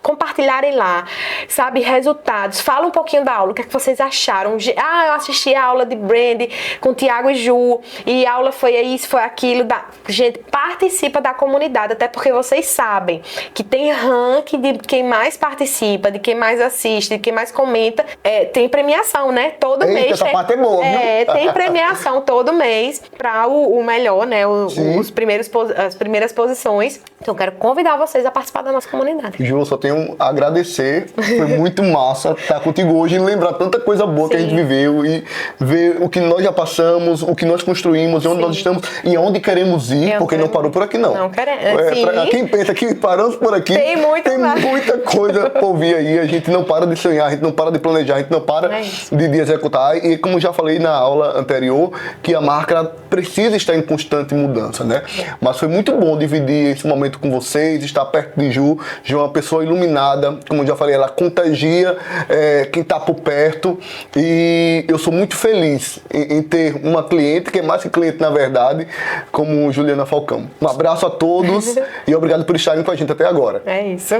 compartilharem lá, sabe, resultados. Fala um pouquinho da aula, o que é que vocês acharam? Eu assisti a aula de brand com Tiago e Ju, e a aula foi isso, foi aquilo. Gente, participa da comunidade, até porque vocês sabem que tem ranking de quem mais participa, de quem mais assiste, de quem mais comenta. Tem premiação, né? Todo mês. Essa parte é boa, viu? Tem premiação todo mês para o melhor, né? As primeiras posições. Então, eu quero convidar vocês a participar da nossa comunidade. Ju, só tenho a agradecer. Foi muito massa estar contigo hoje e lembrar tanta coisa boa que a gente viveu e ver o que nós já passamos, o que nós construímos, onde nós estamos e onde queremos ir, porque não parou por aqui, não. Não queremos. Pra quem pensa que paramos por aqui, tem muita coisa por vir aí. A gente não para de sonhar, a gente não para de planejar, a gente não para de executar. E como já falei na aula anterior, que a marca precisa estar em constante mudança, né? Mas foi muito bom dividir esse momento com vocês, estar perto de Ju. Ju é uma pessoa iluminada, como eu já falei, ela contagia quem está por perto. E eu sou muito feliz em ter uma cliente, que é mais que cliente na verdade, como Juliana Falcão. Um abraço a todos e obrigado por estarem com a gente até agora. É isso.